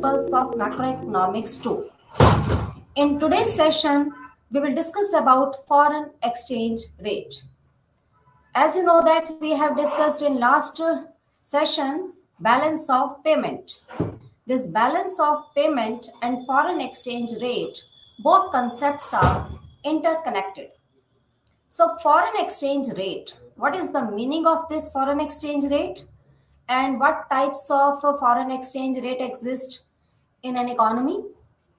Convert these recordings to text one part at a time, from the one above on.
pupils of Macroeconomics-II. In today's session, we will discuss about foreign exchange rate. As you know that we have discussed in last session, balance of payment. This balance of payment and foreign exchange rate, both concepts are interconnected. So foreign exchange rate, what is the meaning of this foreign exchange rate? And what types of foreign exchange rate exist in an economy,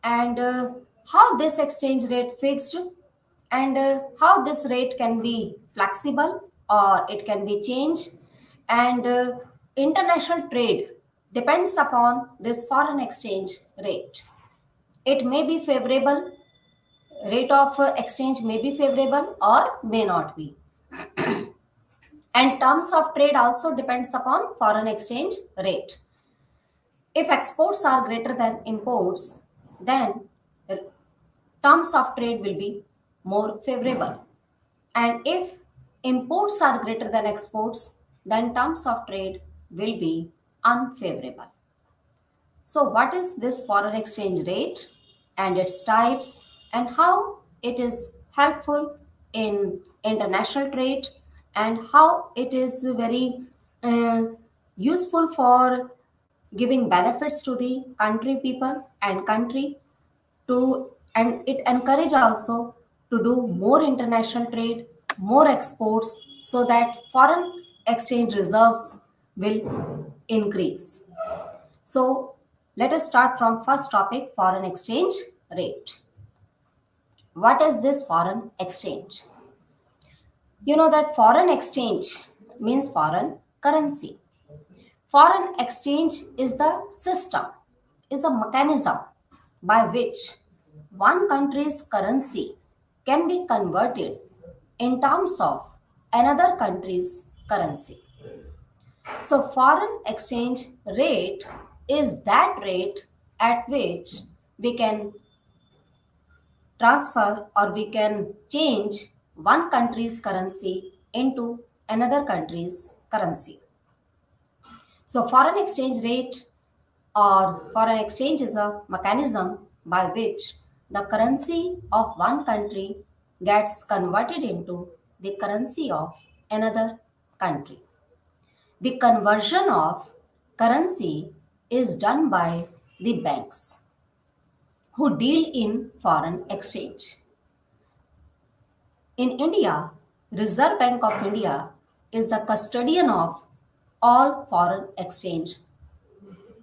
and how this exchange rate fixed, and how this rate can be flexible or it can be changed, and international trade depends upon this foreign exchange rate. It may be favorable, rate of exchange may be favorable or may not be. And terms of trade also depends upon foreign exchange rate. If exports are greater than imports, then terms of trade will be more favorable. And if imports are greater than exports, then terms of trade will be unfavorable. So what is this foreign exchange rate and its types, and how it is helpful in international trade, and how it is very useful for giving benefits to the country people and country to, and it encourage also to do more international trade, more exports, so that foreign exchange reserves will increase. So let us start from first topic, foreign exchange rate. What is this foreign exchange? You know that foreign exchange means foreign currency. Foreign exchange is the system, is a mechanism by which one country's currency can be converted in terms of another country's currency. So foreign exchange rate is that rate at which we can transfer or we can change one country's currency into another country's currency. So foreign exchange rate or foreign exchange is a mechanism by which the currency of one country gets converted into the currency of another country. The conversion of currency is done by the banks who deal in foreign exchange. In India, Reserve Bank of India is the custodian of all foreign exchange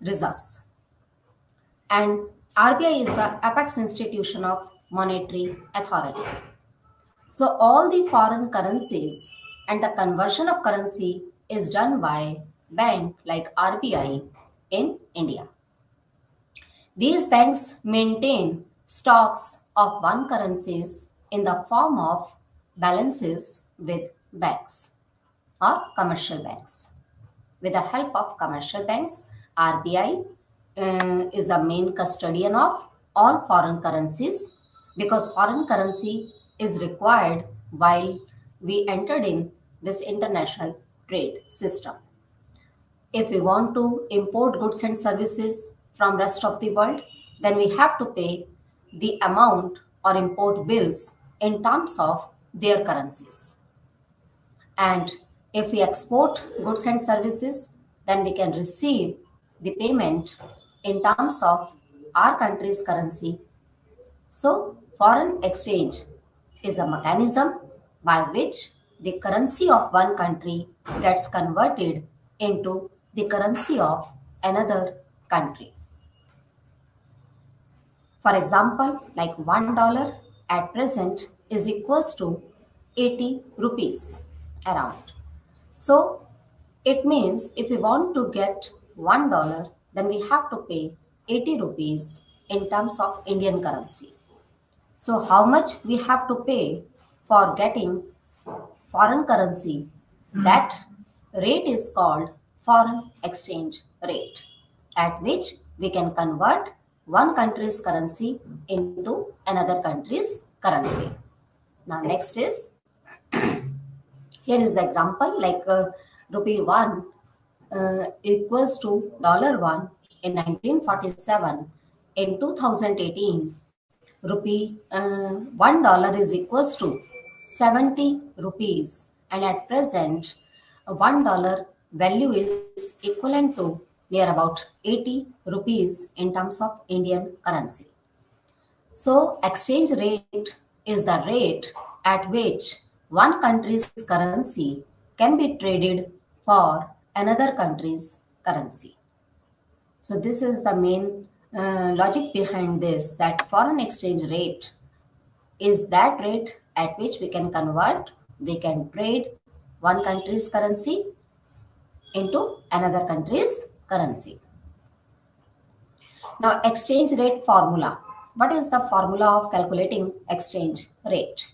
reserves. And RBI is the apex institution of monetary authority. So all the foreign currencies and the conversion of currency is done by bank like RBI in India. These banks maintain stocks of one currencies in the form of balances with banks or commercial banks. With the help of commercial banks, RBI is the main custodian of all foreign currencies, because foreign currency is required while we entered in this international trade system. If we want to import goods and services from rest of the world, then we have to pay the amount or import bills in terms of their currencies. And if we export goods and services, then we can receive the payment in terms of our country's currency. So foreign exchange is a mechanism by which the currency of one country gets converted into the currency of another country. For example, like $1 at present is equals to 80 rupees around. So it means if we want to get $1, then we have to pay 80 rupees in terms of Indian currency. So how much we have to pay for getting foreign currency? That rate is called foreign exchange rate, at which we can convert one country's currency into another country's currency. Now next is, here is the example, like rupee 1 equals to $1 in 1947, in 2018, $1 is equals to 70 rupees, and at present, $1 value is equivalent to near about 80 rupees in terms of Indian currency. So, exchange rate is the rate at which one country's currency can be traded for another country's currency. So, this is the main logic behind this, that foreign exchange rate is that rate at which we can trade one country's currency into another country's currency. Now, exchange rate formula. What is the formula of calculating exchange rate?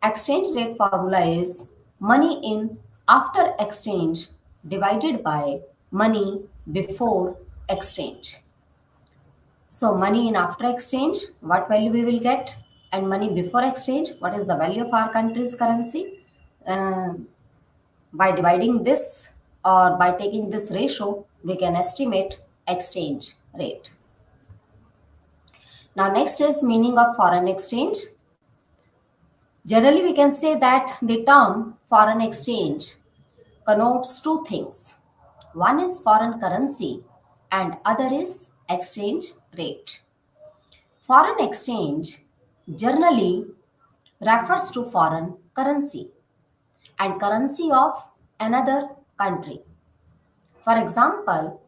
Exchange rate formula is money in after exchange divided by money before exchange. So, money in after exchange, what value we will get? And money before exchange, what is the value of our country's currency? By dividing this or by taking this ratio, we can estimate exchange rate. Now, next is meaning of foreign exchange. Generally, we can say that the term foreign exchange connotes two things. One is foreign currency and other is exchange rate. Foreign exchange generally refers to foreign currency and currency of another country. For example,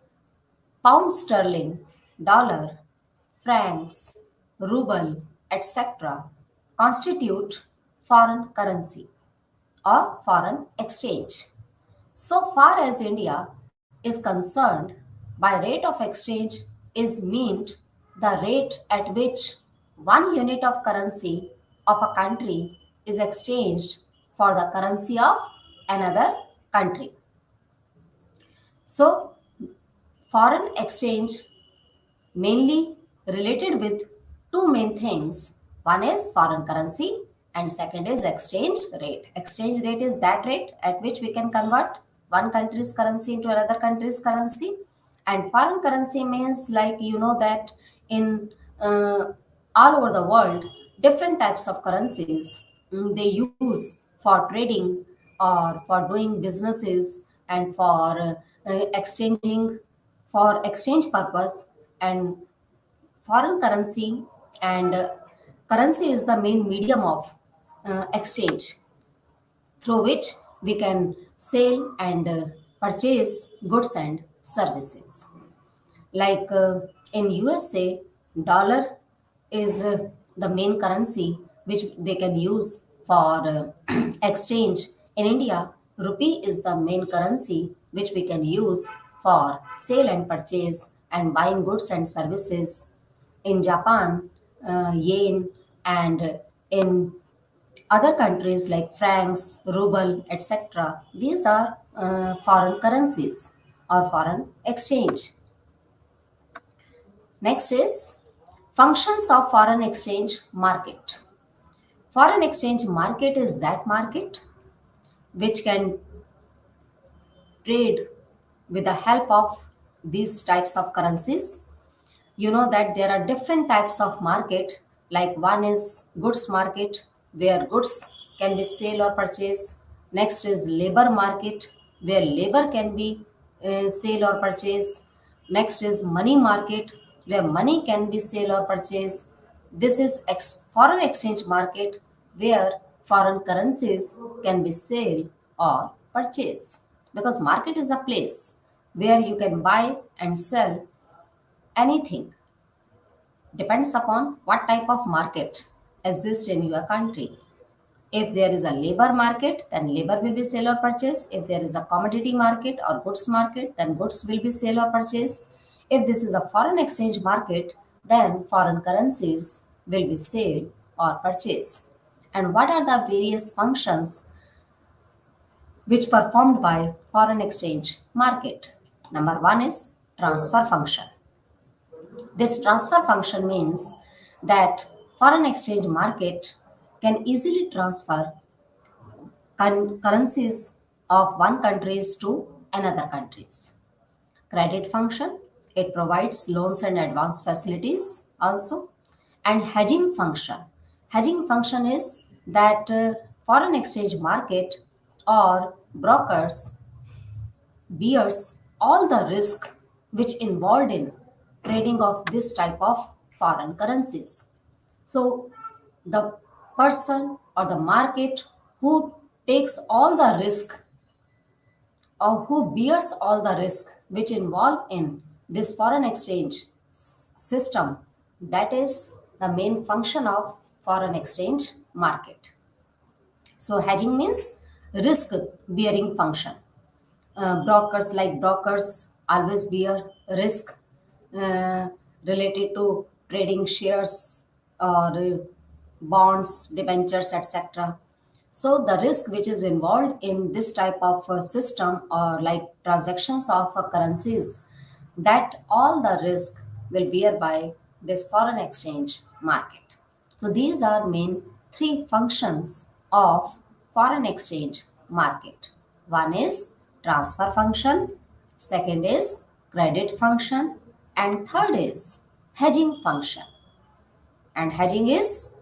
pound sterling, dollar, francs, ruble, etc. constitute foreign currency or foreign exchange. So far as India is concerned, by rate of exchange is meant the rate at which one unit of currency of a country is exchanged for the currency of another country. So, foreign exchange mainly related with two main things. One is foreign currency and second is exchange rate. Exchange rate is that rate at which we can convert one country's currency into another country's currency, and foreign currency means, like you know, that in all over the world different types of currencies they use for trading or for doing businesses and for exchanging for exchange purpose. And foreign currency and currency is the main medium of exchange through which we can sell and purchase goods and services. Like in USA, dollar is the main currency which they can use for exchange. In India, rupee is the main currency which we can use for sale and purchase and buying goods and services. In Japan, yen, and in other countries like francs, ruble, etc. These are foreign currencies or foreign exchange. Next is functions of foreign exchange market. Foreign exchange market is that market which can trade with the help of these types of currencies. You know that there are different types of market, like one is goods market where goods can be sale or purchase. Next is labor market where labor can be sale or purchase. Next is money market where money can be sale or purchase. This is foreign exchange market where foreign currencies can be sale or purchase, because market is a place where you can buy and sell anything. Depends upon what type of market exists in your country. If there is a labor market, then labor will be sale or purchase. If there is a commodity market or goods market, then goods will be sale or purchase. If this is a foreign exchange market, then foreign currencies will be sale or purchase. And what are the various functions which performed by foreign exchange market? Number one is transfer function. This transfer function means that foreign exchange market can easily transfer currencies of one countries to another countries. Credit function. It provides loans and advance facilities also. And hedging function. Hedging function is that foreign exchange market or brokers bears all the risk which involved in trading of this type of foreign currencies. So the person or the market who takes all the risk or who bears all the risk which involve in this foreign exchange system, that is the main function of foreign exchange market. So hedging means risk bearing function. Brokers always bear risk uh, related to trading shares or bonds, debentures, etc. So the risk which is involved in this type of system or like transactions of currencies, that all the risk will bear by this foreign exchange market. So these are main three functions of foreign exchange market. One is transfer function, second is credit function, and third is hedging function. And hedging is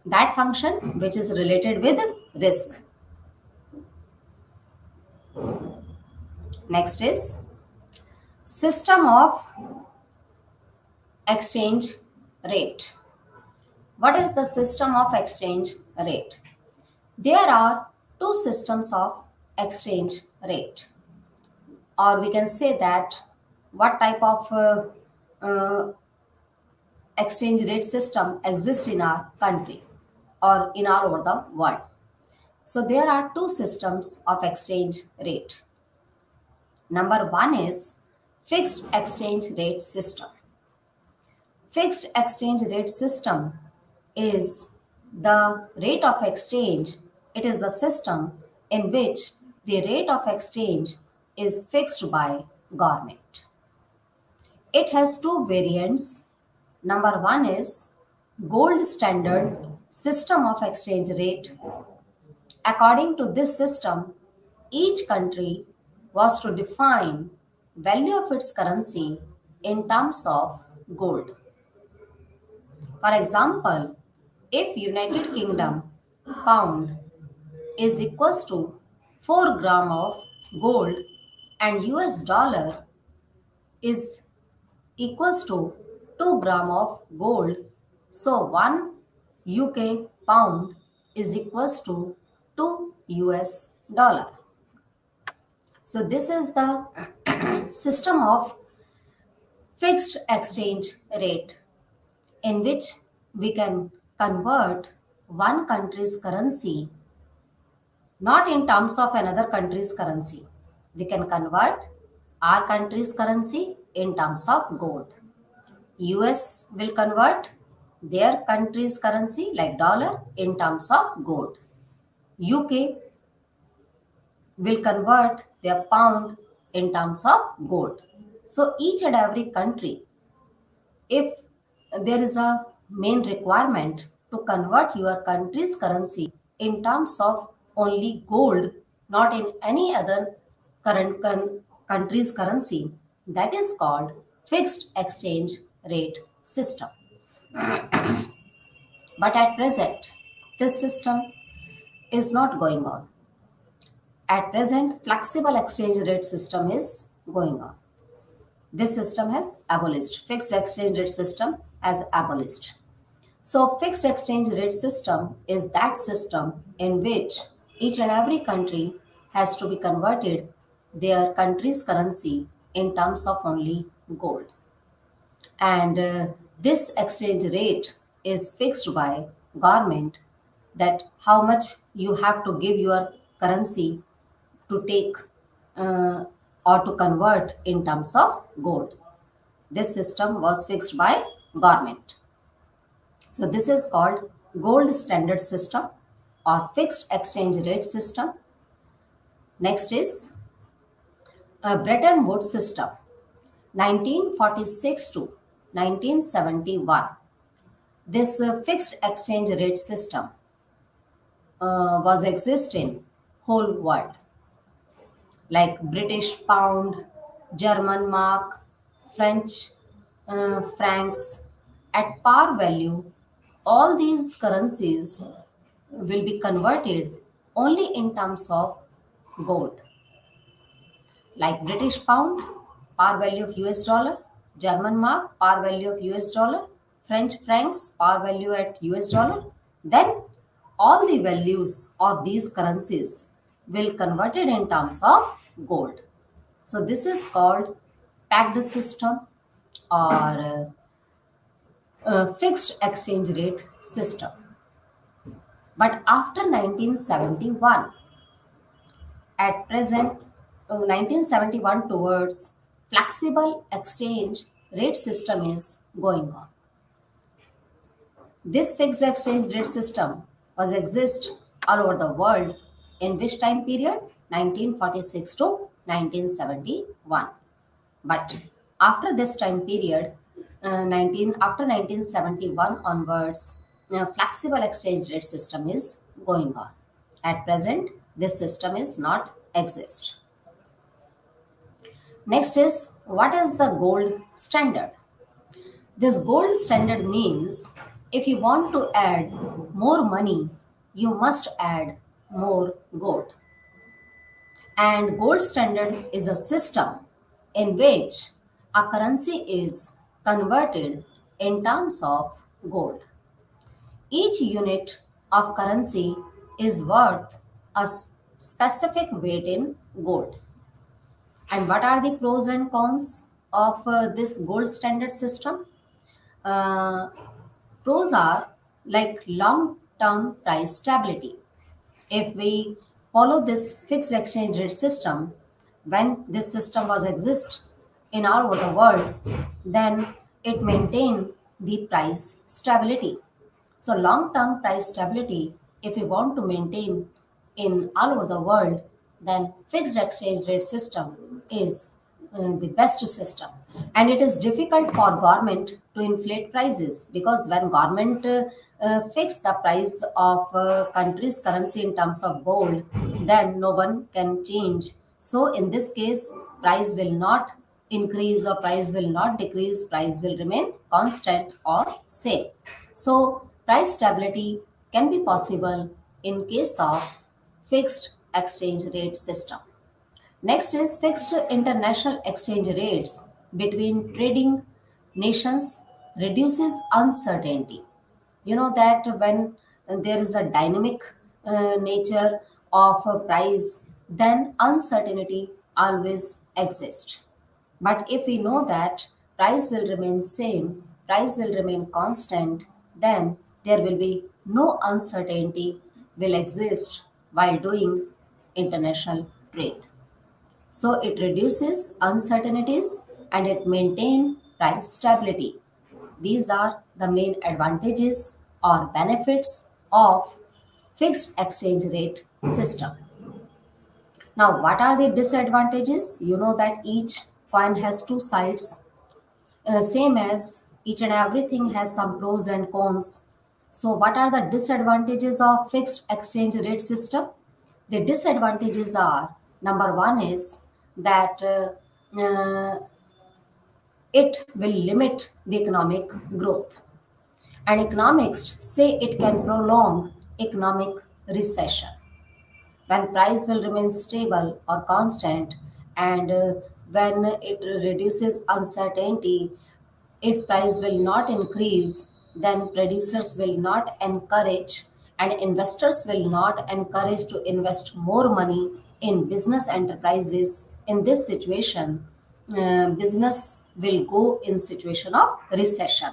that function which is related with risk. Next is system of exchange rate. What is the system of exchange rate? There are two systems of exchange rate, or we can say that what type of exchange rate system exists in our country or in all over the world. So there are two systems of exchange rate. Number one is fixed exchange rate system. Fixed exchange rate system is the rate of exchange. It is the system in which the rate of exchange is fixed by government. It has two variants. Number one is gold standard system of exchange rate. According to this system, each country was to define value of its currency in terms of gold. For example, if United Kingdom pound is equals to 4 gram of gold and US dollar is equals to 2 gram of gold, so 1 UK pound is equals to 2 US dollar. So this is the system of fixed exchange rate in which we can convert one country's currency not in terms of another country's currency. We can convert our country's currency in terms of gold. US will convert their country's currency like dollar in terms of gold. UK will convert their pound in terms of gold. So each and every country, if there is a main requirement to convert your country's currency in terms of only gold, not in any other country's currency, that is called fixed exchange rate system. But at present, this system is not going on. At present, flexible exchange rate system is going on. This system has abolished. Fixed exchange rate system has abolished. So fixed exchange rate system is that system in which each and every country has to be converted their country's currency in terms of only gold. And this exchange rate is fixed by government, that how much you have to give your currency to take uh, or to convert in terms of gold. This system was fixed by government. So this is called gold standard system or fixed exchange rate system. Next is Bretton Woods system, 1946 to 1971. This fixed exchange rate system was exist in whole world, like British pound, German mark, French francs at par value, all these currencies will be converted only in terms of gold, like British pound, par value of US dollar, German mark, par value of US dollar, French francs, par value at US dollar. Then all the values of these currencies will converted in terms of gold. So this is called packed system or fixed exchange rate system. But after 1971, at present, 1971 towards flexible exchange rate system is going on. This fixed exchange rate system was exist all over the world in which time period? 1946 to 1971. But after this time period, 1971 onwards, flexible exchange rate system is going on. At present, this system is not exist. Next is, what is the gold standard? This gold standard means if you want to add more money, you must add more gold. And gold standard is a system in which a currency is converted in terms of gold. Each unit of currency is worth a specific weight in gold. And what are the pros and cons of this gold standard system? Uh, Pros are like long term price stability. If we follow this fixed exchange rate system, when this system was exist in all over the world, then it maintained the price stability. So long term price stability, if we want to maintain in all over the world, then fixed exchange rate system is the best system. And it is difficult for government to inflate prices, because when government fix the price of country's currency in terms of gold, then no one can change. So in this case, price will not increase or price will not decrease, price will remain constant or same. So price stability can be possible in case of fixed exchange rate system. Next is fixed international exchange rates between trading nations reduces uncertainty. You know that when there is a dynamic nature of a price, then uncertainty always exists. But if we know that price will remain same, price will remain constant, then there will be no uncertainty will exist while doing international trade. So it reduces uncertainties and it maintains price stability. These are the main advantages or benefits of fixed exchange rate system. Now, what are the disadvantages? You know that each coin has two sides, same as each and everything has some pros and cons. So, what are the disadvantages of fixed exchange rate system? The disadvantages are, number one is that it will limit the economic growth. And economists say it can prolong economic recession. When price will remain stable or constant, and when it reduces uncertainty, if price will not increase, then producers will not encourage and investors will not encourage to invest more money in business enterprises. In this situation, business will go in situation of recession.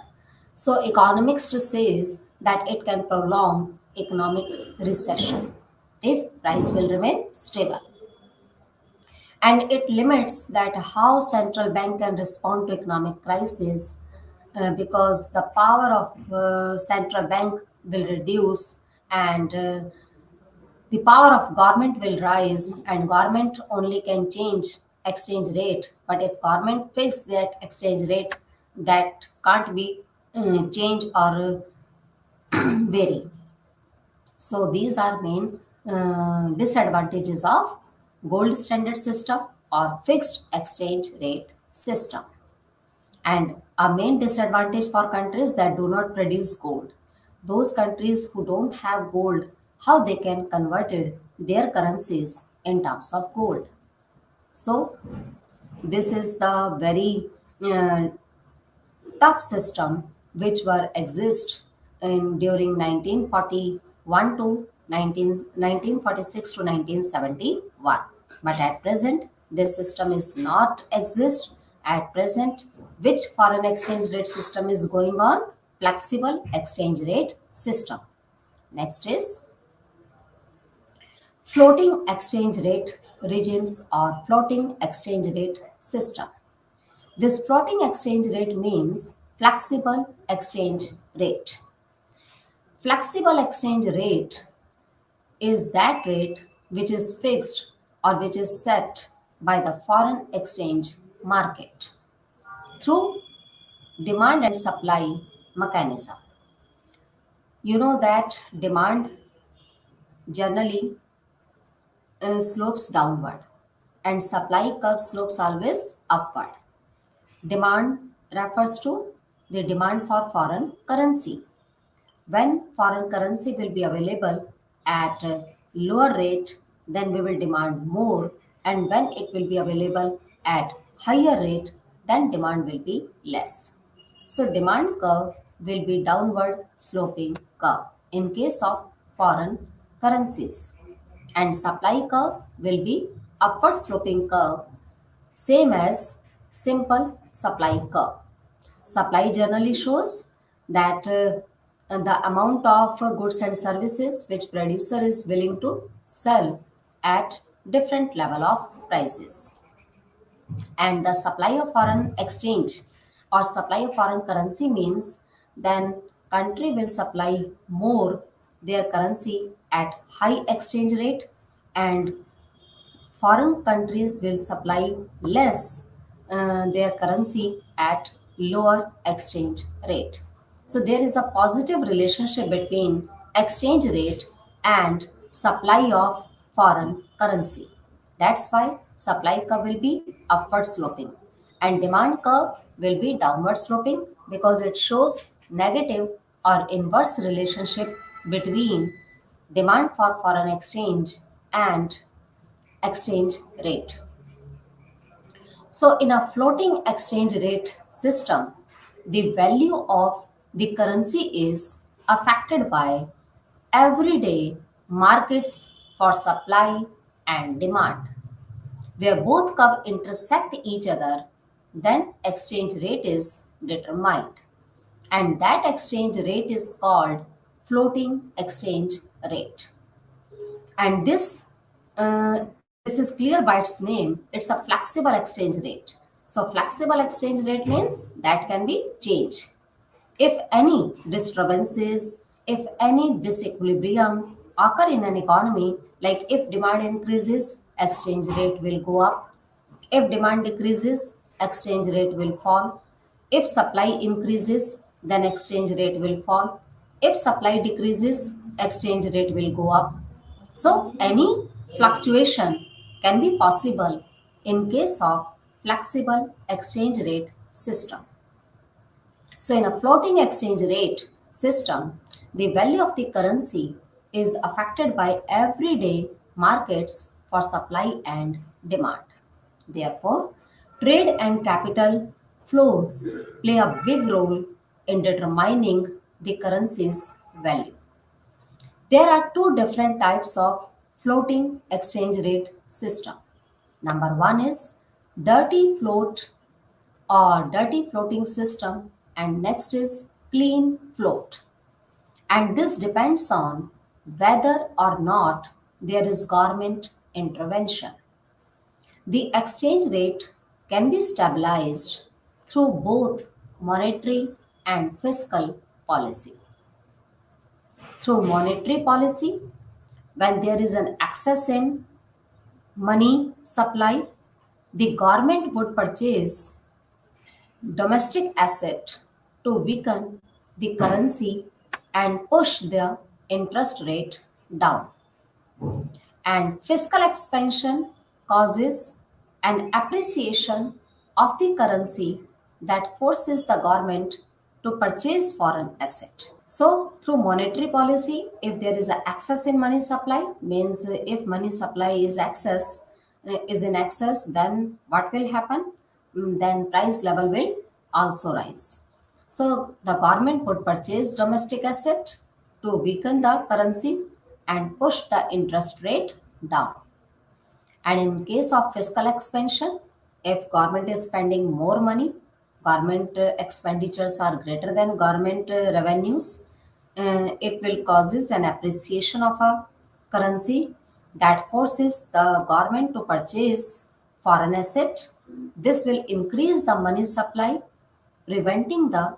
So economics says that it can prolong economic recession if price will remain stable. And it limits that how central bank can respond to economic crisis, because the power of central bank will reduce, and the power of government will rise, and government only can change exchange rate. But if government fix that exchange rate, that can't be changed or vary. So these are main disadvantages of gold standard system or fixed exchange rate system. And a main disadvantage for countries that do not produce gold. Those countries who don't have gold, how they can convert it, their currencies in terms of gold. So this is the very uh, tough system which were exist in during 1941 to 1946 to 1971. But at present this system is not exist at present. Which foreign exchange rate system is going on? Flexible exchange rate system. Next is floating exchange rate regimes or floating exchange rate system. This floating exchange rate means flexible exchange rate. Flexible exchange rate is that rate which is fixed or which is set by the foreign exchange market through demand and supply mechanism. You know that demand generally slopes downward and supply curve slopes always upward. Demand refers to the demand for foreign currency. When foreign currency will be available at a lower rate, then we will demand more, and when it will be available at higher rate, then demand will be less. So demand curve will be downward sloping curve in case of foreign currencies, and supply curve will be upward sloping curve, same as simple supply curve. Supply generally shows that the amount of goods and services which producer is willing to sell at different level of prices, and the supply of foreign exchange or supply of foreign currency means then country will supply more their currency at high exchange rate, and foreign countries will supply less their currency at lower exchange rate. So there is a positive relationship between exchange rate and supply of foreign currency. That's why supply curve will be upward sloping and demand curve will be downward sloping, because it shows negative or inverse relationship between demand for foreign exchange and exchange rate. So, in a floating exchange rate system, the value of the currency is affected by everyday markets for supply and demand. Where both curve intersect each other, then exchange rate is determined. And that exchange rate is called floating exchange rate. And this is clear by its name. It's a flexible exchange rate. So flexible exchange rate means that can be changed if any disturbances, if any disequilibrium occur in an economy. Like if demand increases, exchange rate will go up. If demand decreases, exchange rate will fall. If supply increases, then exchange rate will fall. If supply decreases, exchange rate will go up. So, any fluctuation can be possible in case of flexible exchange rate system. So, in a floating exchange rate system, the value of the currency is affected by everyday markets for supply and demand. Therefore, trade and capital flows play a big role in determining the currency's value. There are two different types of floating exchange rate system. Number one is dirty float or dirty floating system, and next is clean float. And this depends on whether or not there is government intervention. The exchange rate can be stabilized through both monetary and fiscal policy. Through monetary policy, when there is an excess in money supply, the government would purchase domestic asset to weaken the currency and push the interest rate down. And fiscal expansion causes an appreciation of the currency that forces the government to purchase foreign asset. So through monetary policy, if there is a excess in money supply, means if money supply is in excess, then what will happen? Then price level will also rise. So the government would purchase domestic asset to weaken the currency and push the interest rate down. And in case of fiscal expansion, if government is spending more money, government expenditures are greater than government revenues, it will causes an appreciation of a currency that forces the government to purchase foreign asset. This will increase the money supply, preventing the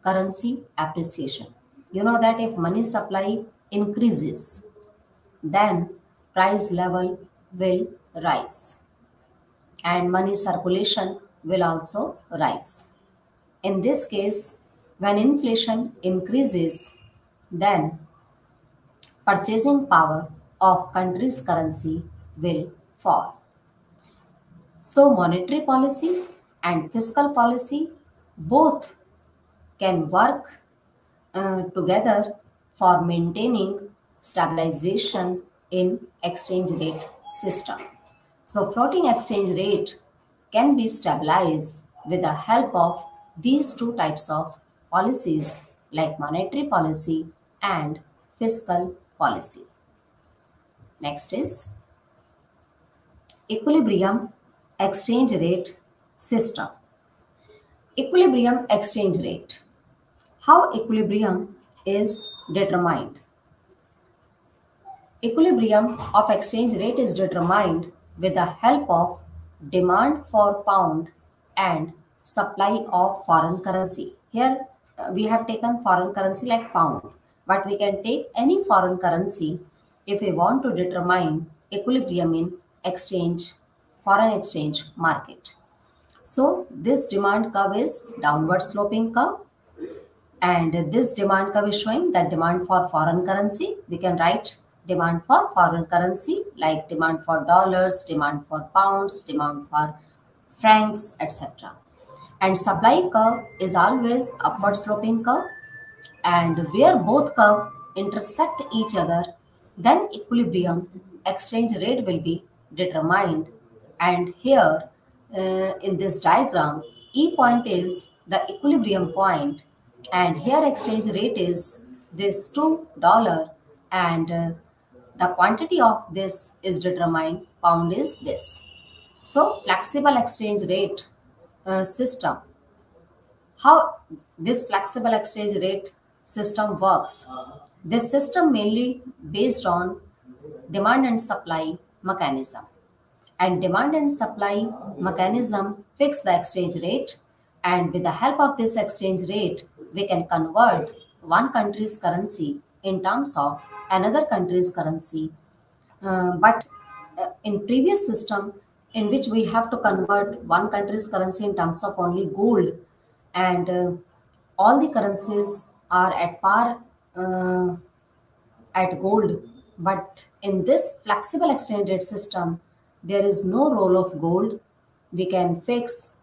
currency appreciation. You know that if money supply increases, then price level will rise and money circulation will also rise. In this case, when inflation increases, then purchasing power of country's currency will fall. So monetary policy and fiscal policy both can work together for maintaining stabilization in exchange rate system. So floating exchange rate can be stabilized with the help of these two types of policies like monetary policy and fiscal policy. Next is equilibrium exchange rate system. Equilibrium exchange rate. How equilibrium is determined? Equilibrium of exchange rate is determined with the help of demand for pound and supply of foreign currency. Here we have taken foreign currency like pound, but we can take any foreign currency if we want to determine equilibrium in exchange foreign exchange market. So this demand curve is downward sloping curve, and this demand curve is showing that demand for foreign currency. We can write demand for foreign currency like demand for dollars, demand for pounds, demand for francs, etc. And supply curve is always upward sloping curve, and where both curve intersect each other, then equilibrium exchange rate will be determined. And here in this diagram, E point is the equilibrium point, and here exchange rate is this $2, and the quantity of this is determined, pound is this. So flexible exchange rate system, how this flexible exchange rate system works. This system mainly based on demand and supply mechanism. And demand and supply mechanism fix the exchange rate, and with the help of this exchange rate, we can convert one country's currency in terms of another country's currency. But in previous system in which we have to convert one country's currency in terms of only gold, and all the currencies are at par at gold. But in this flexible exchange rate system, there is no role of gold. We can fix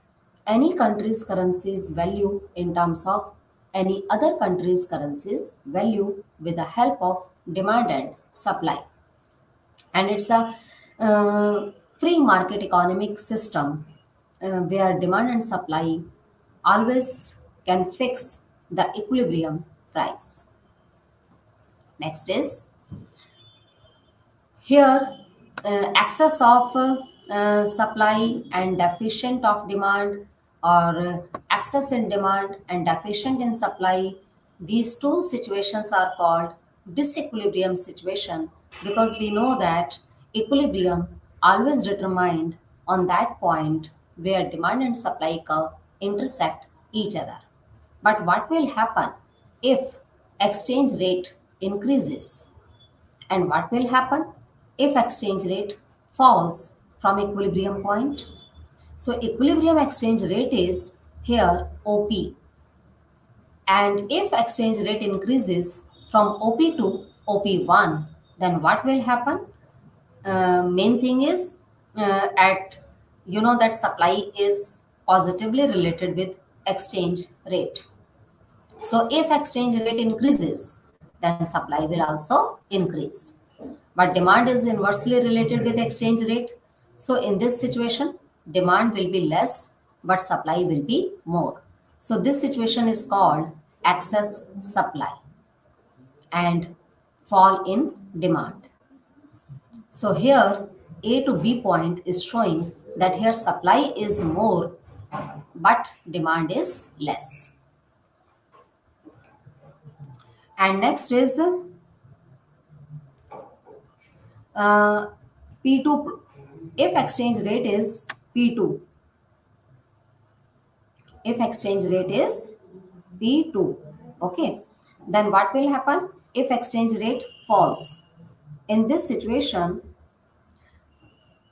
any country's currency's value in terms of any other country's currency's value with the help of demand and supply. And it's a free market economic system where demand and supply always can fix the equilibrium price. Next is here excess of supply and deficient of demand, or excess in demand and deficient in supply. These two situations are called disequilibrium situation, because we know that equilibrium always determined on that point where demand and supply curve intersect each other. But what will happen if exchange rate increases? And what will happen if exchange rate falls from equilibrium point? So equilibrium exchange rate is here OP. And if exchange rate increases from OP to OP1, then what will happen? Main thing is at that supply is positively related with exchange rate. So if exchange rate increases, then supply will also increase. But demand is inversely related with exchange rate. So in this situation, demand will be less, but supply will be more. So this situation is called excess supply and fall in demand. So here A to B point is showing that here supply is more, but demand is less. And next is uh, P2. If exchange rate is P2, if exchange rate is P2, okay, then what will happen if exchange rate falls? In this situation,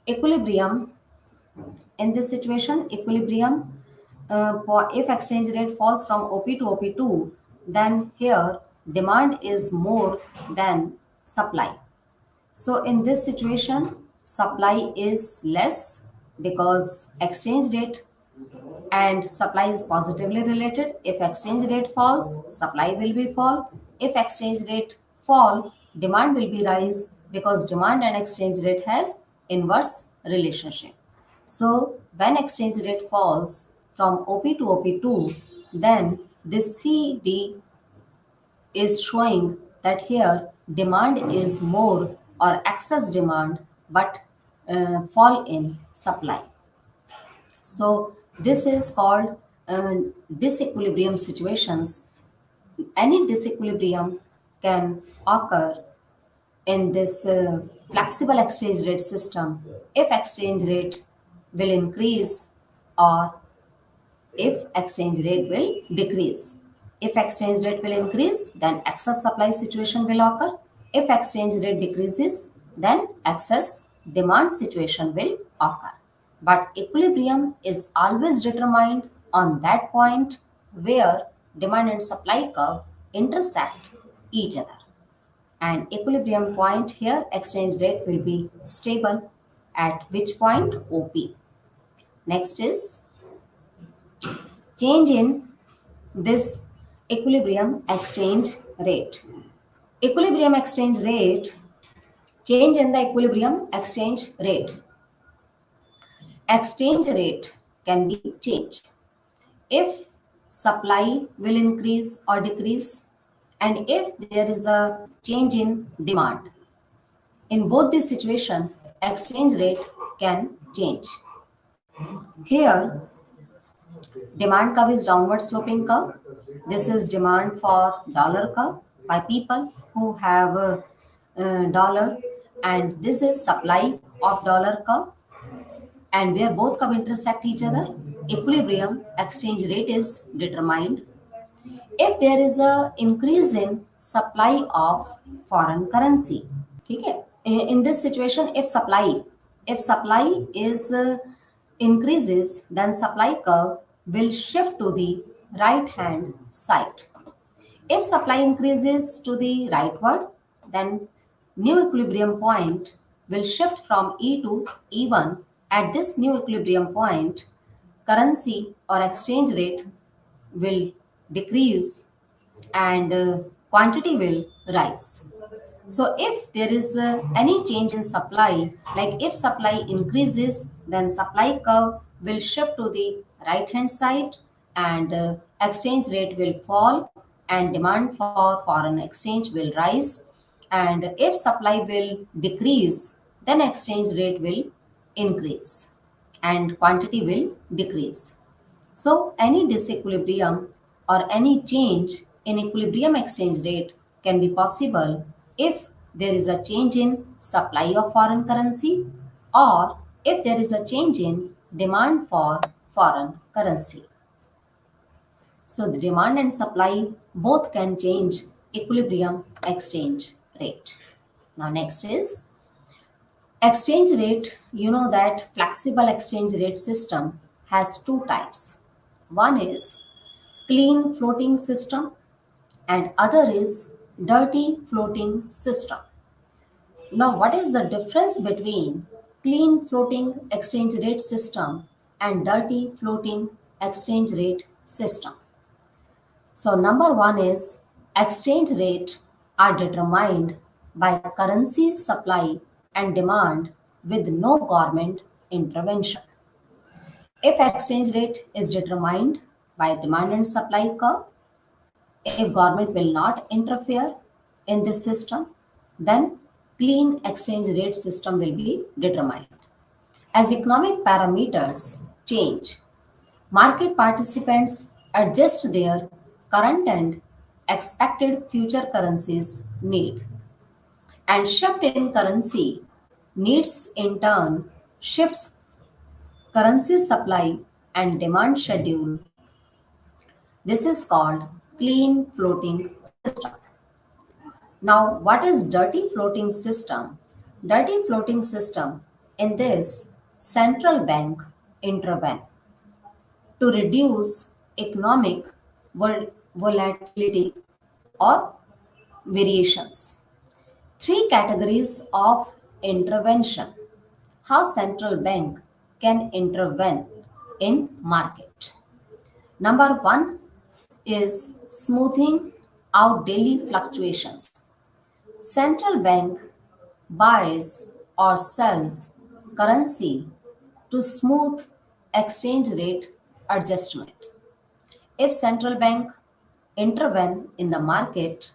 equilibrium, if exchange rate falls from OP to OP2, then here demand is more than supply. So in this situation, supply is less because exchange rate and supply is positively related. If exchange rate falls, supply will be fall. If exchange rate fall, demand will be rise because demand and exchange rate has inverse relationship. So when exchange rate falls from OP to OP2, then this CD is showing that here demand is more or excess demand, but fall in supply. So this is called disequilibrium situations. Any disequilibrium can occur in this flexible exchange rate system if exchange rate will increase or if exchange rate will decrease. If exchange rate will increase, then excess supply situation will occur. If exchange rate decreases, then excess demand situation will occur. But equilibrium is always determined on that point where demand and supply curve intersect each other. And equilibrium point here, exchange rate will be stable at which point OP. Next is change in this equilibrium exchange rate. Equilibrium exchange rate, change in the equilibrium exchange rate. Exchange rate can be changed if supply will increase or decrease and if there is a change in demand. In both this situation, exchange rate can change. Here, demand curve is downward sloping curve. This is demand for dollar curve by people who have dollar, and this is supply of dollar curve, and where both curve intersect each other, equilibrium exchange rate is determined if there is a increase in supply of foreign currency. ठीक है? In this situation, if supply is increases, then supply curve will shift to the right hand side. If supply increases to the rightward, then new equilibrium point will shift from E to E1. At this new equilibrium point, currency or exchange rate will decrease and quantity will rise. So if there is any change in supply, like if supply increases, then supply curve will shift to the right hand side and exchange rate will fall and demand for foreign exchange will rise. And if supply will decrease, then exchange rate will increase and quantity will decrease. So, any disequilibrium or any change in equilibrium exchange rate can be possible if there is a change in supply of foreign currency or if there is a change in demand for foreign currency. So, the demand and supply both can change equilibrium exchange rate. Now, next is exchange rate. You know that flexible exchange rate system has two types. One is clean floating system and other is dirty floating system. Now, what is the difference between clean floating exchange rate system and dirty floating exchange rate system. So, number one is exchange rate are determined by currency supply and demand with no government intervention. If exchange rate is determined by demand and supply curve, if government will not interfere in this system, then clean exchange rate system will be determined. As economic parameters change, market participants adjust their current and expected future currencies need. And shift in currency needs in turn shifts currency supply and demand schedule. This is called clean floating system. Now, what is dirty floating system? Dirty floating system, in this, central bank intervene to reduce economic volatility or variations. Three categories of intervention. How central bank can intervene in market. Number one is smoothing out daily fluctuations. Central bank buys or sells currency to smooth exchange rate adjustment. If central bank intervene in the market,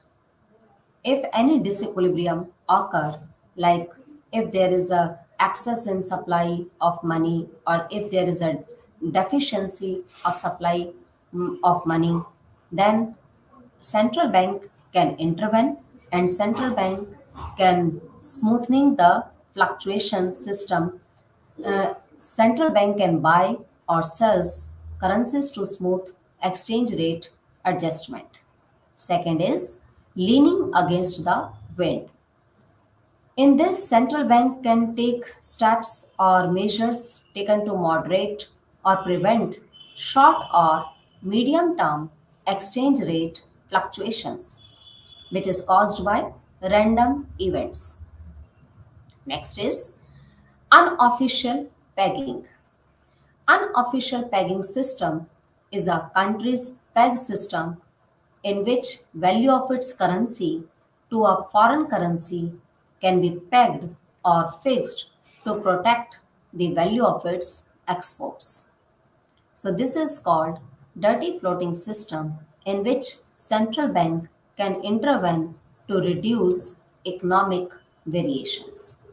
if any disequilibrium occur, like if there is a excess in supply of money or if there is a deficiency of supply of money, then central bank can intervene and central bank can smoothing the fluctuation system. Central bank can buy or sells currencies to smooth exchange rate adjustment. Second is leaning against the wind. In this, central bank can take steps or measures taken to moderate or prevent short or medium term exchange rate fluctuations, which is caused by random events. Next is unofficial pegging. Unofficial pegging system is a country's peg system in which value of its currency to a foreign currency can be pegged or fixed to protect the value of its exports. So this is called dirty floating system in which central bank can intervene to reduce economic variations.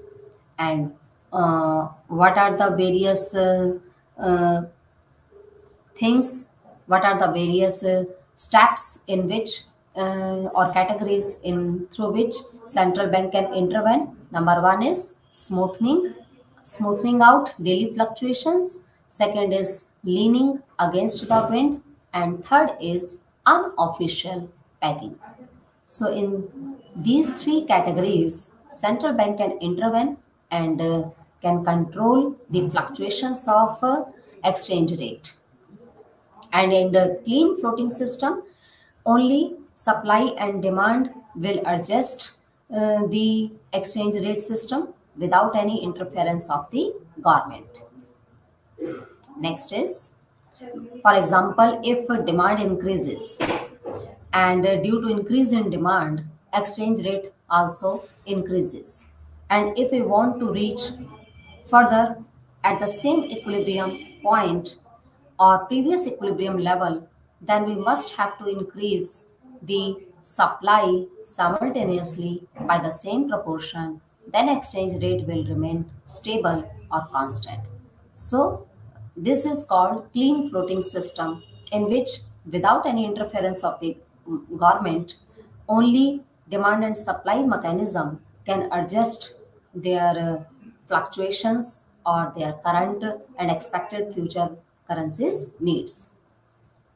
And what are the various uh, things, what are the various steps in which or categories in through which central bank can intervene. Number one is smoothing out daily fluctuations. Second is leaning against the wind, and third is unofficial pegging. So in these three categories, central bank can intervene and can control the fluctuations of exchange rate. And in the clean floating system, only supply and demand will adjust the exchange rate system without any interference of the government. Next is, for example, if demand increases and due to increase in demand, exchange rate also increases. And if we want to reach further at the same equilibrium point or previous equilibrium level, then we must have to increase the supply simultaneously by the same proportion. Then exchange rate will remain stable or constant. So this is called clean floating system in which without any interference of the government, only demand and supply mechanism can adjust their fluctuations or their current and expected future currencies needs.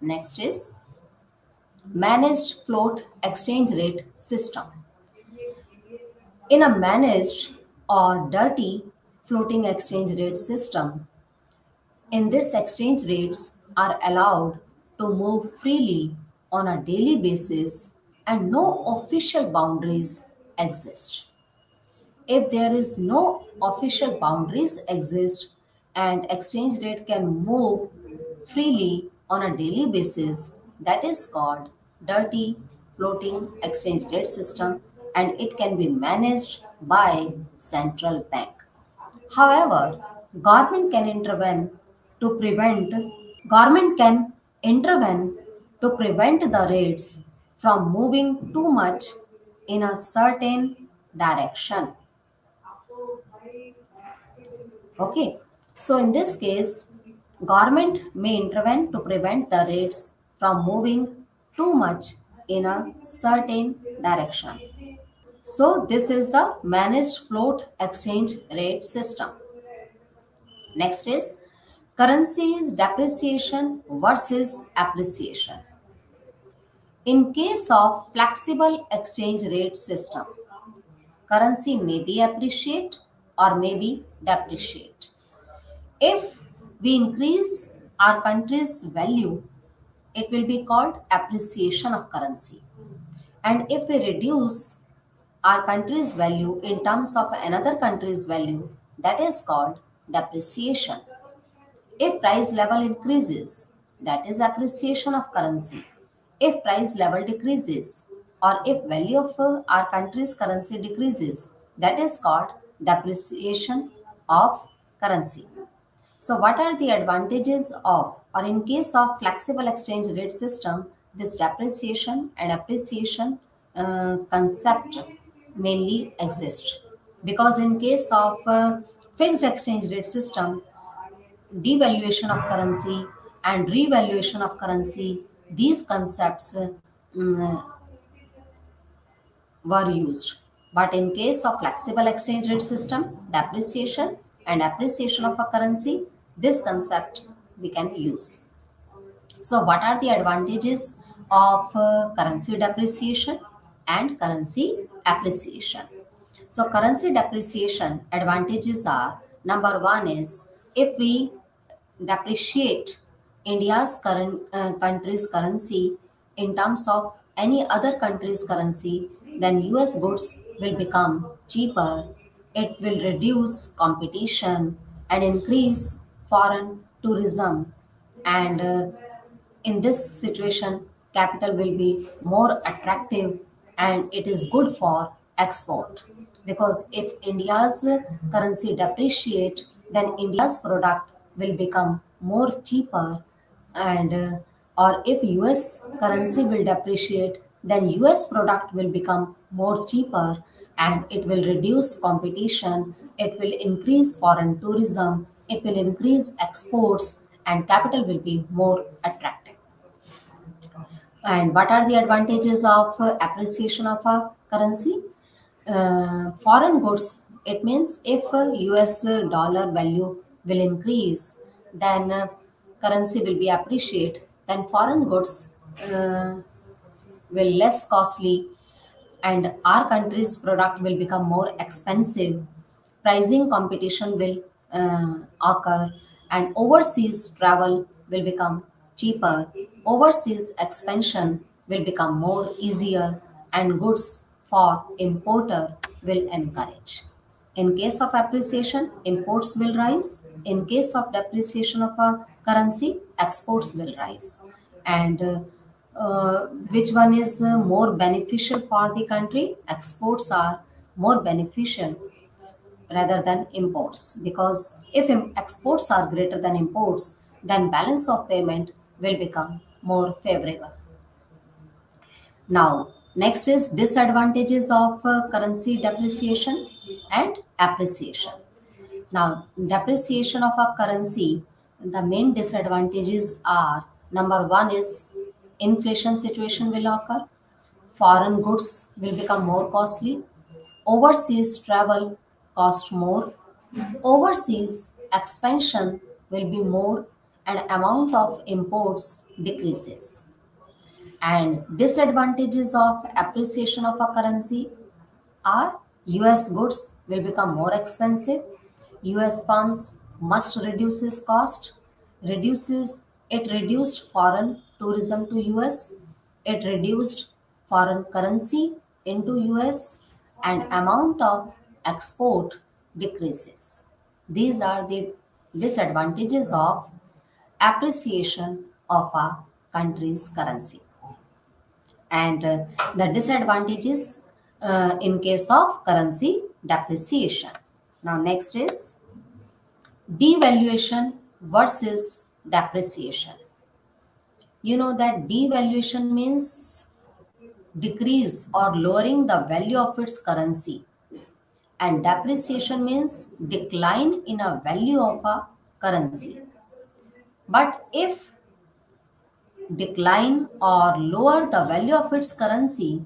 Next is managed float exchange rate system. In a managed or dirty floating exchange rate system, in this exchange rates are allowed to move freely on a daily basis and no official boundaries exist. If there is no official boundaries exist and exchange rate can move freely, on a daily basis, that is called dirty floating exchange rate system, and it can be managed by central bank. However, government can intervene to prevent government can intervene to prevent the rates from moving too much in a certain direction. Okay, so in this case, government may intervene to prevent the rates from moving too much in a certain direction. So this is the managed float exchange rate system. Next is currency's depreciation versus appreciation. In case of flexible exchange rate system, currency may be appreciate or may be depreciate. If we increase our country's value, it will be called appreciation of currency. And if we reduce our country's value in terms of another country's value, that is called depreciation. If price level increases, that is appreciation of currency. If price level decreases, or if value of our country's currency decreases, that is called depreciation of currency. So, what are the advantages of, or in case of flexible exchange rate system, this depreciation and appreciation concept mainly exist? Because in case of fixed exchange rate system, devaluation of currency and revaluation of currency, these concepts mm, were used. But in case of flexible exchange rate system, depreciation and appreciation of a currency, this concept we can use. So, what are the advantages of currency depreciation and currency appreciation? So, currency depreciation advantages are, number one is, if we depreciate India's current country's currency in terms of any other country's currency, then US goods will become cheaper. It will reduce competition and increase foreign tourism. And in this situation, capital will be more attractive and it is good for export, because if India's currency depreciate, then India's product will become more cheaper, and or if US currency will depreciate, then US product will become more cheaper and it will reduce competition, it will increase foreign tourism, it will increase exports, and capital will be more attractive. And what are the advantages of appreciation of a currency? Foreign goods, it means if US dollar value will increase, then currency will be appreciate, then foreign goods will less costly and our country's product will become more expensive. Pricing competition will occur and overseas travel will become cheaper. Overseas expansion will become more easier and goods for importer will encourage. In case of appreciation, imports will rise. In case of depreciation of a currency, exports will rise. And which one is more beneficial for the country? Exports are more beneficial rather than imports, because if exports are greater than imports, then balance of payment will become more favorable. Now, next is disadvantages of currency depreciation and appreciation. Now, depreciation of a currency, the main disadvantages are, number one is inflation situation will occur, foreign goods will become more costly, overseas travel cost more, overseas expansion will be more, and amount of imports decreases. And disadvantages of appreciation of a currency are, US goods will become more expensive, US firms must reduce its cost, reduces it reduced foreign tourism to US, it reduced foreign currency into US, and amount of export decreases. These are the disadvantages of appreciation of a country's currency. And the disadvantages in case of currency depreciation. Now, next is devaluation versus depreciation. You know that devaluation means decrease or lowering the value of its currency, and depreciation means decline in a value of a currency. But if decline or lower the value of its currency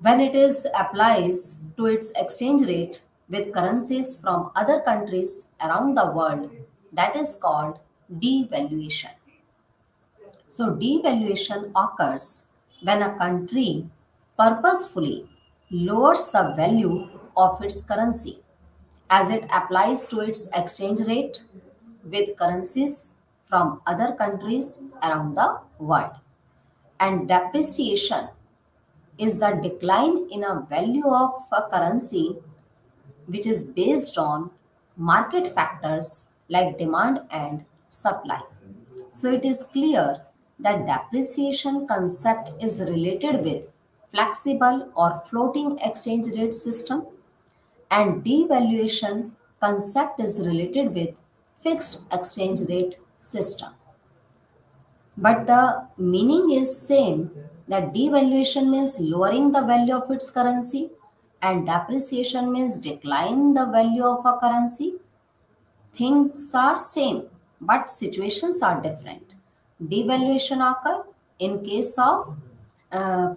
when it is applies to its exchange rate with currencies from other countries around the world, that is called devaluation. So, devaluation occurs when a country purposefully lowers the value of its currency as it applies to its exchange rate with currencies from other countries around the world. And depreciation is the decline in a value of a currency which is based on market factors like demand and supply. So it is clear that depreciation concept is related with flexible or floating exchange rate system, and devaluation concept is related with fixed exchange rate system. But the meaning is same, that devaluation means lowering the value of its currency and depreciation means decline the value of a currency. Things are same, but situations are different. Devaluation occur in case of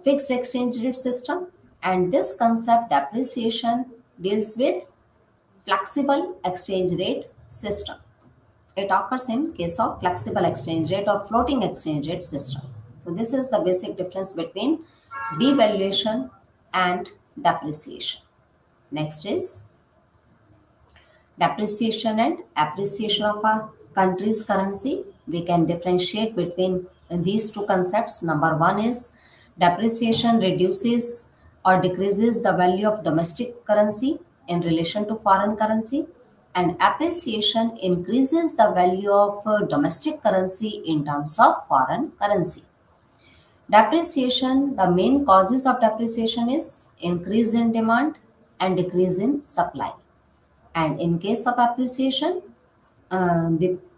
fixed exchange rate system, and this concept depreciation deals with flexible exchange rate system. It occurs in case of flexible exchange rate or floating exchange rate system. So this is the basic difference between devaluation and depreciation. Next is depreciation and appreciation of a country's currency. We can differentiate between these two concepts. Number one is depreciation reduces or decreases the value of domestic currency in relation to foreign currency, and appreciation increases the value of domestic currency in terms of foreign currency. Depreciation, the main causes of depreciation is increase in demand and decrease in supply. And in case of appreciation,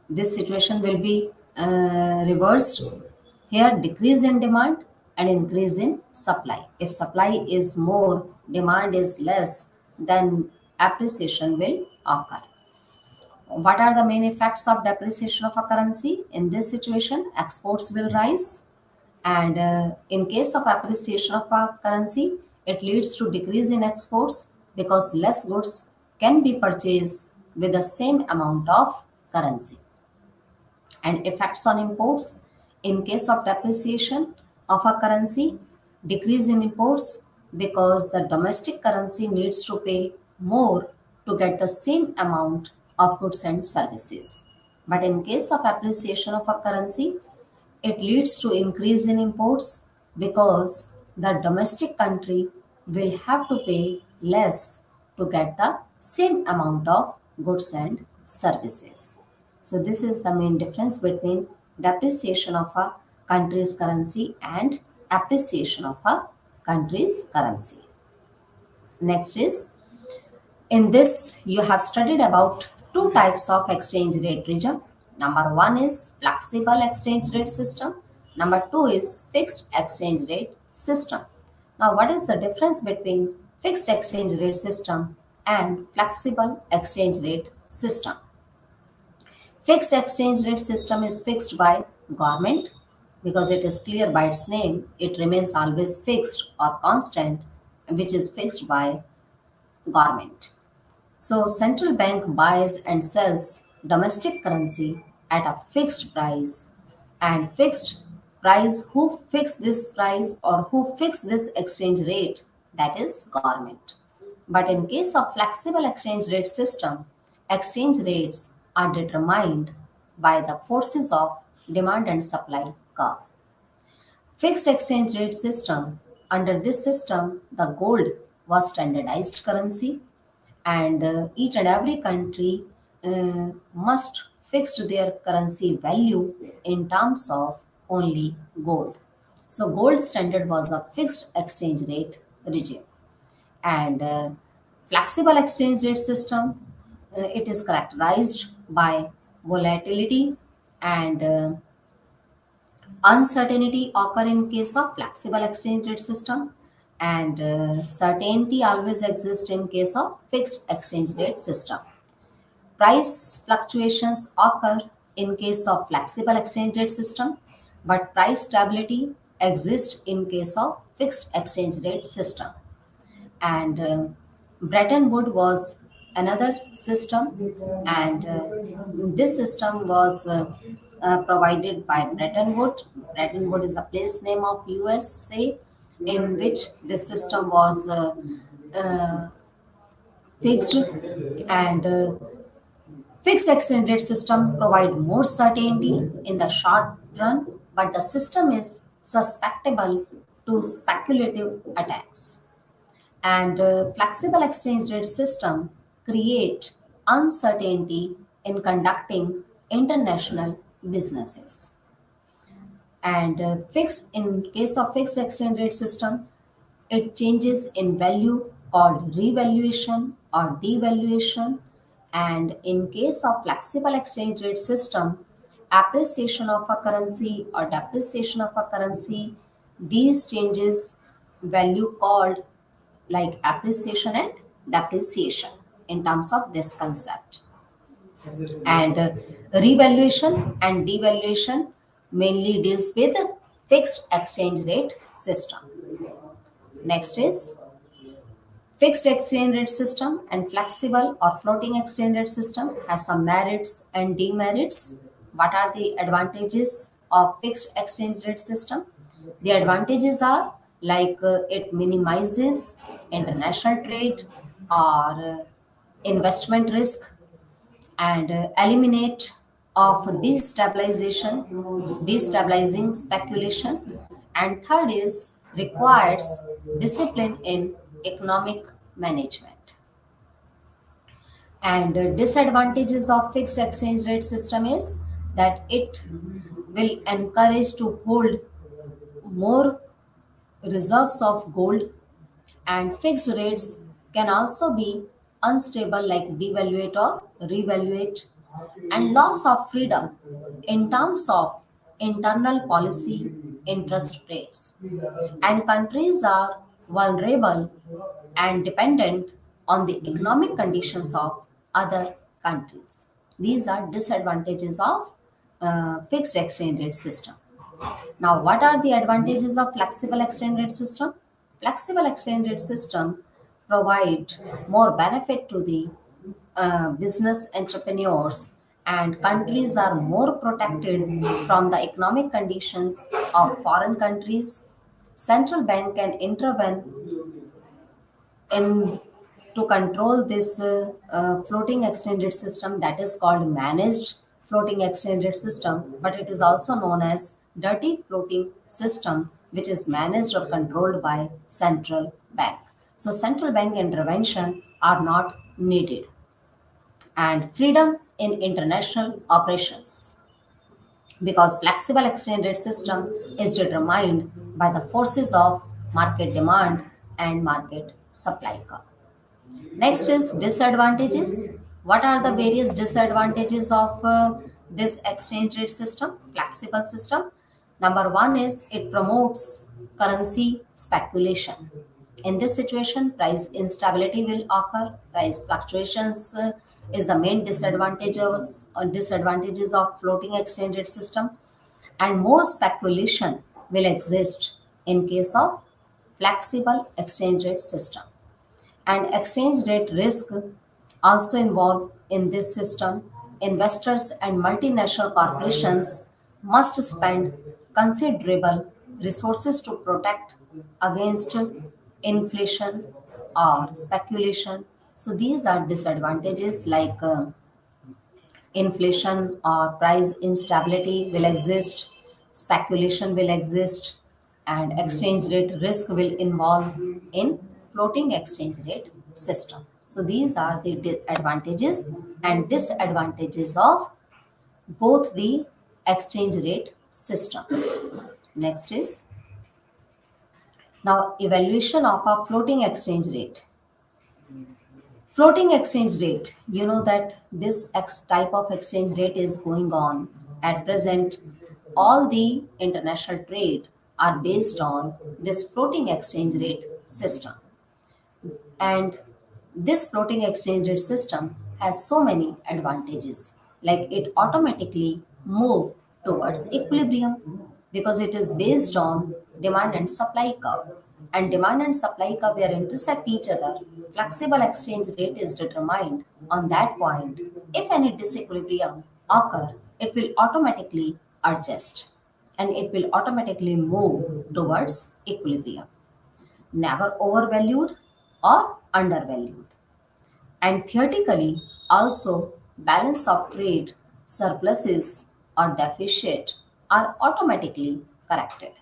this situation will be reversed. Here, decrease in demand and increase in supply. If supply is more, demand is less, then appreciation will occur. What are the main effects of depreciation of a currency? In this situation, exports will rise, and in case of appreciation of a currency, it leads to decrease in exports because less goods can be purchased with the same amount of currency. And effects on imports, in case of depreciation of a currency, decrease in imports because the domestic currency needs to pay more to get the same amount of goods and services. But in case of appreciation of a currency, it leads to increase in imports because the domestic country will have to pay less to get the same amount of goods and services. So this is the main difference between depreciation of a country's currency and appreciation of a country's currency. Next is, in this you have studied about two types of exchange rate regime. Number one is flexible exchange rate system. Number two is fixed exchange rate system. Now, what is the difference between fixed exchange rate system and flexible exchange rate system? Fixed exchange rate system is fixed by government because it is clear by its name. It remains always fixed or constant, which is fixed by government. So central bank buys and sells domestic currency at a fixed price, and fixed price, who fix this price or who fix this exchange rate, that is government. But in case of flexible exchange rate system, exchange rates are determined by the forces of demand and supply curve. Fixed exchange rate system, under this system the gold was standardized currency, and each and every country must fixed their currency value in terms of only gold. So, gold standard was a fixed exchange rate regime. And flexible exchange rate system, it is characterized by volatility and uncertainty occur in case of flexible exchange rate system, and certainty always exists in case of fixed exchange rate system. Price fluctuations occur in case of flexible exchange rate system, but price stability exists in case of fixed exchange rate system. And Bretton Woods was another system, and this system was provided by Bretton Woods. Bretton Woods is a place name of USA, in which this system was uh, fixed, and fixed exchange rate system provide more certainty in the short run, but the system is susceptible to speculative attacks. And flexible exchange rate system create uncertainty in conducting international businesses. And fixed in case of fixed exchange rate system, it changes in value called revaluation or devaluation. And in case of flexible exchange rate system, appreciation of a currency or depreciation of a currency, these changes value called like appreciation and depreciation in terms of this concept. And revaluation and devaluation mainly deals with fixed exchange rate system. Next is fixed exchange rate system and flexible or floating exchange rate system has some merits and demerits. What are the advantages of fixed exchange rate system? The advantages are like it minimizes international trade or investment risk, and eliminate of destabilizing speculation, and third is requires discipline in economic management. And disadvantages of fixed exchange rate system is that it will encourage to hold more reserves of gold, and fixed rates can also be unstable like devaluate or revaluate, and loss of freedom in terms of internal policy interest rates, and countries are vulnerable and dependent on the economic conditions of other countries. These are disadvantages of fixed exchange rate system. Now, what are the advantages of flexible exchange rate system? Flexible exchange rate system provide more benefit to the business entrepreneurs, and countries are more protected from the economic conditions of foreign countries. Central bank can intervene in to control this floating exchange rate system, that is called managed floating exchange rate system, but it is also known as dirty floating system, which is managed or controlled by central bank. So central bank intervention are not needed. And freedom in international operations, because flexible exchange rate system is determined by the forces of market demand and market supply curve. Next is disadvantages. What are the various disadvantages of this exchange rate system, flexible system? Number one is it promotes currency speculation. In this situation, price instability will occur. Price fluctuations is the main disadvantages of floating exchange rate system, and more speculation will exist in case of flexible exchange rate system. And exchange rate risk also involved in this system. Investors and multinational corporations must spend considerable resources to protect against inflation or speculation. So these are disadvantages like inflation or price instability will exist, speculation will exist, and exchange rate risk will involve in floating exchange rate system. So these are the advantages and disadvantages of both the exchange rate systems. Next is now evaluation of a floating exchange rate. Floating exchange rate, you know that this type of exchange rate is going on at present. All the international trade are based on this floating exchange rate system. And this floating exchange rate system has so many advantages. Like it automatically move towards equilibrium because it is based on demand and supply curve. And demand and supply curve where intersect each other, flexible exchange rate is determined on that point. If any disequilibrium occur, it will automatically adjust and it will automatically move towards equilibrium, never overvalued or undervalued. And theoretically, also balance of trade surpluses or deficit are automatically corrected,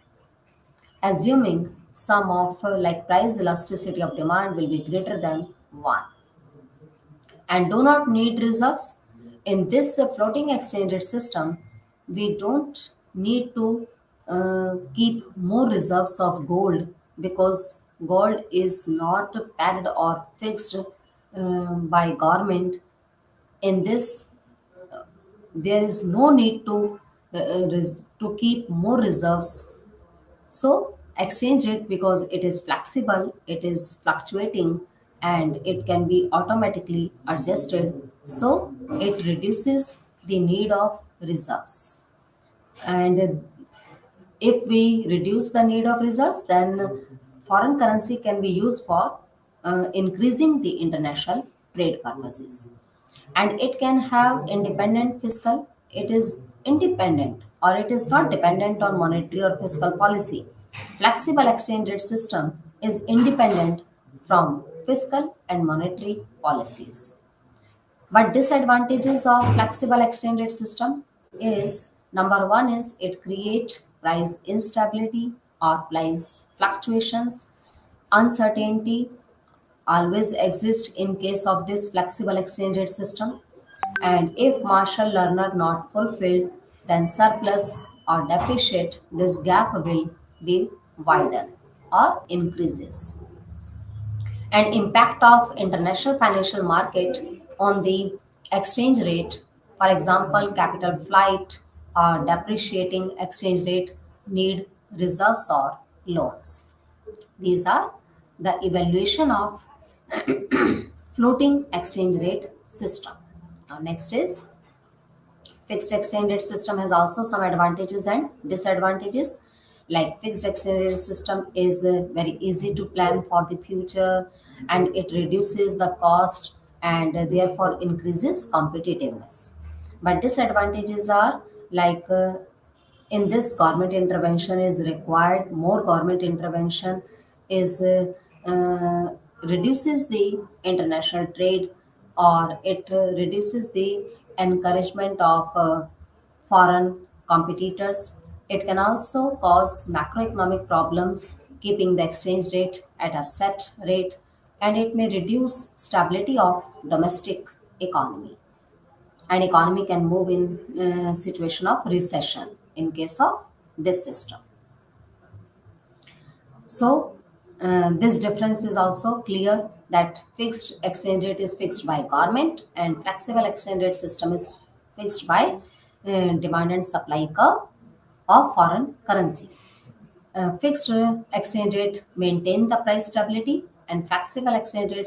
assuming sum of like price elasticity of demand will be greater than 1 and do not need reserves. In this floating exchange rate system, we don't need to keep more reserves of gold because gold is not pegged or fixed by government. In this, there is no need to keep more reserves. So exchange rate, because it is flexible, it is fluctuating, and it can be automatically adjusted. So it reduces the need of reserves. And if we reduce the need of reserves, then foreign currency can be used for increasing the international trade purposes. And it can have independent fiscal. It is independent or it is not dependent on monetary or fiscal policy. Flexible exchange rate system is independent from fiscal and monetary policies. But disadvantages of flexible exchange rate system is number one is it create price instability or price fluctuations. Uncertainty always exist in case of this flexible exchange rate system. And if Marshall Lerner not fulfilled, then surplus or deficit, this gap will be wider or increases. And impact of international financial market on the exchange rate, for example, capital flight or depreciating exchange rate need reserves or loans. These are the evaluation of floating exchange rate system. Now, next is fixed exchange rate system has also some advantages and disadvantages. Like fixed exchange rate system is very easy to plan for the future and it reduces the cost and therefore increases competitiveness. But disadvantages are like in this government intervention is required, more government intervention is reduces the international trade or it reduces the encouragement of foreign competitors. It can also cause macroeconomic problems keeping the exchange rate at a set rate, and it may reduce stability of domestic economy, and economy can move in situation of recession in case of this system. So this difference is also clear that fixed exchange rate is fixed by government and flexible exchange rate system is fixed by demand and supply curve of foreign currency. Fixed exchange rate maintain the price stability and flexible exchange rate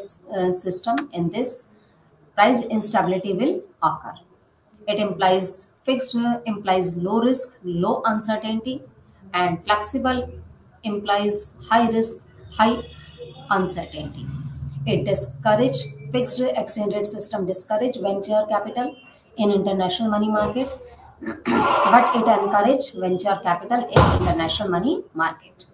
system in this price instability will occur. It implies fixed implies low risk, low uncertainty, and flexible implies high risk, high uncertainty. It discourage fixed exchange rate system discourage venture capital in international money market, but it encourage venture capital in international money market.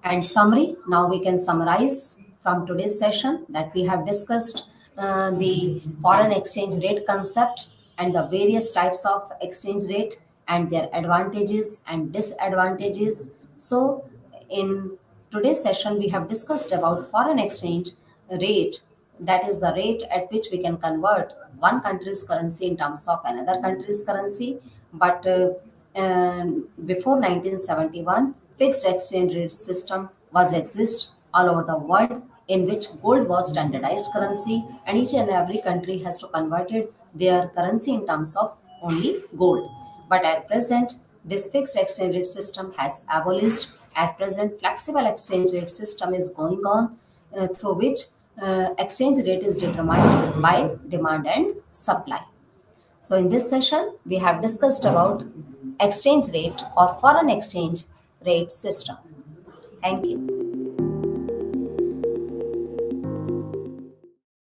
And summary, now we can summarize from today's session that we have discussed the foreign exchange rate concept and the various types of exchange rate and their advantages and disadvantages. So in today's session we have discussed about foreign exchange rate, that is the rate at which we can convert one country's currency in terms of another country's currency. But before 1971, fixed exchange rate system was exist all over the world, in which gold was standardized currency, and each and every country has to convert it, their currency in terms of only gold. But at present, this fixed exchange rate system has abolished. At present, flexible exchange rate system is going on, through which exchange rate is determined by demand and supply. So in this session, we have discussed about exchange rate or foreign exchange rate system. Thank you.